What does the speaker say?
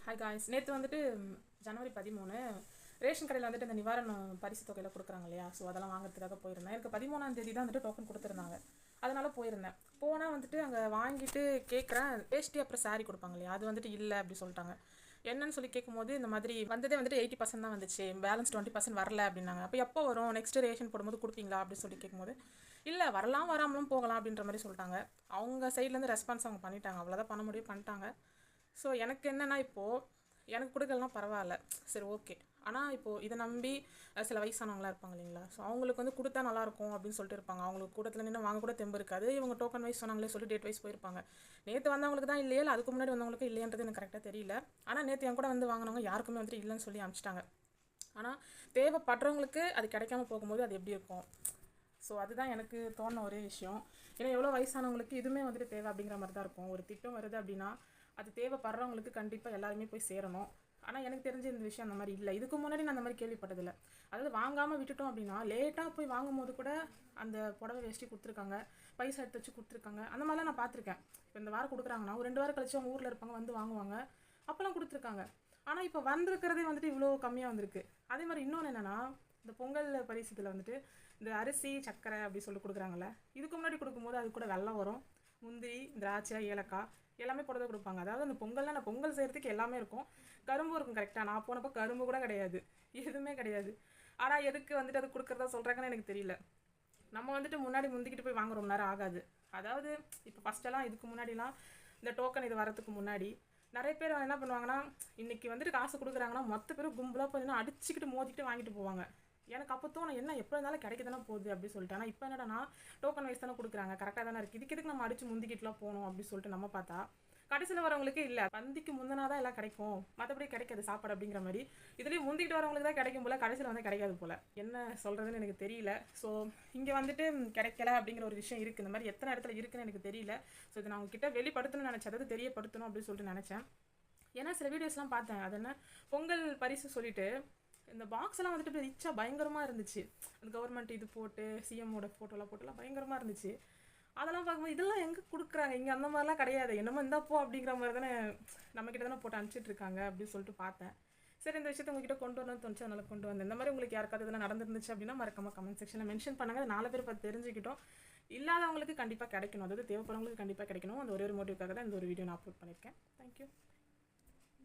Hi guys, நேற்று வந்துட்டு ஜனவரி 13 ration கடையில் வந்துட்டு இந்த நிவாரண பரிசு தொகையில் கொடுக்குறாங்க இல்லையா? ஸோ அதெல்லாம் வாங்குறதுக்காக போயிருந்தேன். எனக்கு 13ஆம் தேதி தான் வந்துட்டு டோக்கன் கொடுத்துருந்தாங்க. அதனால் போயிருந்தேன். போனால் வந்துட்டு அங்கே வாங்கிட்டு கேட்குறேன், வேஷ்டி அப்புறம் சாரீ கொடுப்பாங்க இல்லையா? அது வந்துட்டு இல்லை அப்படி சொல்லிட்டாங்க. என்னன்னு சொல்லி கேட்கும்போது இந்த மாதிரி வந்ததே வந்துட்டு 80% தான் வந்துச்சு, பேலன்ஸ் 20% வரல அப்படின்னாங்க. அப்போ எப்போ வரும், நெக்ஸ்ட் ரேஷன் போடும்போது கொடுப்பீங்களா அப்படின்னு சொல்லி கேட்கும்போது இல்லை வரலாம் வராமலும் போகலாம் அப்படின்ற மாதிரி சொல்லிட்டாங்க. அவங்க சைட்லேருந்து ரெஸ்பான்ஸ் அவங்க பண்ணிட்டாங்க, அவ்வளோதான் பண்ண முடியும் பண்ணிட்டாங்க. ஸோ எனக்கு என்னென்னா, இப்போது எனக்கு கொடுக்கலாம் பரவாயில்ல, சரி ஓகே. ஆனால் இப்போது இதை நம்பி சில வயசானவங்களாம் இருப்பாங்க இல்லைங்களா? ஸோ அவங்களுக்கு வந்து கொடுத்தா நல்லாயிருக்கும் அப்படின்னு சொல்லிட்டு இருப்பாங்க. அவங்களுக்கு கூட்டத்தில் நின்று வாங்க கூட தெம்பு இருக்காது. இவங்க டோக்கன் வைஸ் சொன்னாங்களே சொல்லி டேட் வைஸ் போயிருப்பாங்க. நேற்று வந்தவங்களுக்கு தான் இல்லையா, அதுக்கு முன்னாடி வந்தவங்களுக்கு இல்லைன்றது எனக்கு கரெக்டாக தெரியல. ஆனால் நேற்று என் கூட வந்து வாங்கினவங்க யாருக்குமே வந்துட்டு இல்லைன்னு சொல்லி அனுப்பிச்சிட்டாங்க. ஆனால் தேவைப்படுறவங்களுக்கு அது கிடைக்காம போகும்போது அது எப்படி இருக்கும்? ஸோ அதுதான் எனக்கு தோணுன ஒரே விஷயம். ஏன்னா எவ்வளோ வயசானவங்களுக்கு இதுவுமே வந்துட்டு தேவை அப்படிங்கிற மாதிரி தான் இருக்கும். ஒரு திட்டம் வருது அப்படின்னா அது தேவைப்படுறவங்களுக்கு கண்டிப்பாக எல்லாருமே போய் சேரணும். ஆனால் எனக்கு தெரிஞ்ச இந்த விஷயம் அந்த மாதிரி இல்லை. இதுக்கு முன்னாடி நான் அந்த மாதிரி கேள்விப்பட்டதில்லை. அதாவது வாங்காமல் விட்டுட்டோம் அப்படின்னா லேட்டாக போய் வாங்கும் போது கூட அந்த புடவை வேஷ்டி கொடுத்துருக்காங்க, பைசா எடுத்து வச்சு கொடுத்துருக்காங்க. அந்த மாதிரிலாம் நான் பார்த்துருக்கேன். இப்போ இந்த வாரம் கொடுக்குறாங்கன்னா ஒரு 2 வாரம் கழிச்சு அவங்க ஊரில் இருப்பாங்க, வந்து வாங்குவாங்க, அப்போல்லாம் கொடுத்துருக்காங்க. ஆனால் இப்போ வந்திருக்கிறதே வந்துட்டு இவ்வளோ கம்மியாக வந்திருக்கு. அதே மாதிரி இன்னொன்று என்னென்னா, இந்த பொங்கல் பரிசுத்தில் வந்துட்டு இந்த அரிசி சர்க்கரை அப்படி சொல்லி கொடுக்குறாங்கல்ல, இதுக்கு முன்னாடி கொடுக்கும்போது அது கூட வெல்லம் வரும், முந்திரி, திராட்சை, ஏலக்காய் எல்லாமே போட்டு தான் கொடுப்பாங்க. அதாவது அந்த பொங்கல்லாம் நான் பொங்கல் செய்கிறதுக்கு எல்லாமே இருக்கும், கரும்பு இருக்கும். கரெக்டாக நான் போனப்போ கரும்பு கூட கிடையாது, எதுவுமே கிடையாது. ஆனால் எதுக்கு வந்துட்டு அது கொடுக்குறதா சொல்கிறாங்கன்னு எனக்கு தெரியல. நம்ம வந்துட்டு முன்னாடி முந்திக்கிட்டு போய் வாங்க ரொம்ப நேரம் ஆகாது. அதாவது இப்போ ஃபஸ்ட்டெல்லாம் இதுக்கு முன்னாடிலாம் இந்த டோக்கன் இது வரதுக்கு முன்னாடி நிறைய பேர் என்ன பண்ணுவாங்கன்னா, இன்றைக்கி வந்துட்டு காசு கொடுக்குறாங்கன்னா மொத்த பேரும் கும்பலாக பார்த்தீங்கன்னா அடிச்சுக்கிட்டு மோதிக்கிட்டு வாங்கிட்டு போவாங்க. எனக்கு அப்போ தோணும், என்ன எப்போ இருந்தாலும் கிடைக்க தானே போகுது அப்படி சொல்லிட்டு. ஆனால் இப்போ என்னடா டோக்கன் வைஸ் தானே கொடுக்குறாங்க, கரெக்டாக தானே இருக்குது, இதுக்கு நம்ம அடிச்சு முந்திக்கிட்டுலாம் போகணும் அப்படின்னு சொல்லிட்டு நம்ம பார்த்தா கடைசியில் வரவங்களுக்கு இல்லை, பந்திக்கு முந்தினா தான் எல்லாம் கிடைக்கும், மற்றபடி கிடைக்காது சாப்பாடு அப்படிங்கிற மாதிரி. இதுலேயும் முந்திக்கிட்டு வரவங்களுக்கு தான் கிடைக்கும் போல், கடைசியில் வந்து கிடைக்காது போல். என்ன சொல்கிறதுன்னு எனக்கு தெரியல. ஸோ இங்கே வந்துட்டு கிடைக்கல அப்படிங்கிற ஒரு விஷயம் இருக்குது. இந்த மாதிரி எத்தனை இடத்துல இருக்குன்னு எனக்கு தெரியல. ஸோ இதை நான் உங்ககிட்ட வெளிப்படுத்தணும்னு நினச்சேன், அதாவது தெரியப்படுத்தணும் அப்படின்னு சொல்லிட்டு நினச்சேன். ஏன்னா சில வீடியோஸ்லாம் பார்த்தேன், அது என்ன பொங்கல் பரிசு சொல்லிட்டு இந்த பாக்ஸ் எல்லாம் வந்துட்டு ரிச்சாக பயங்கரமாக இருந்துச்சு. அந்த கவர்மெண்ட் இது போட்டு சிஎம்மோட ஃபோட்டோலாம் போட்டுலாம் பயங்கரமாக இருந்துச்சு. அதெல்லாம் பார்க்கும்போது இதெல்லாம் எங்கே கொடுக்குறாங்க, இங்கே அந்த மாதிரிலாம் கிடையாது, என்னமோ இருந்தாப்போ அப்படிங்கிற மாதிரி தானே நம்மக்கிட்ட தானே போட்டு அனுப்பிச்சிட்டு இருக்காங்க அப்படின்னு சொல்லிட்டு பார்த்தேன். சரி, இந்த விஷயத்தை உங்ககிட்ட கொண்டு வரணும்னு தோணுச்சு, அதனால் கொண்டு வந்தேன். இந்த மாதிரி உங்களுக்கு யாருக்காவது இதெல்லாம் நடந்துருந்துச்சு அப்படின்னா மறக்காம கமெண்ட் செக்ஷனில் மென்ஷன் பண்ணுங்கள். 4 பேர் பார்த்து தெரிஞ்சுக்கிட்டோம். இல்லாதவங்களுக்கு கண்டிப்பாக கிடைக்கணும், அதாவது தேவைப்படுறவங்களுக்கு கண்டிப்பாக கிடைக்கணும். அந்த ஒரே ஒரு மோட்டிவ்க்காக தான் இந்த ஒரு வீடியோ நான் அப்லோட் பண்ணியிருக்கேன். தேங்க்யூ.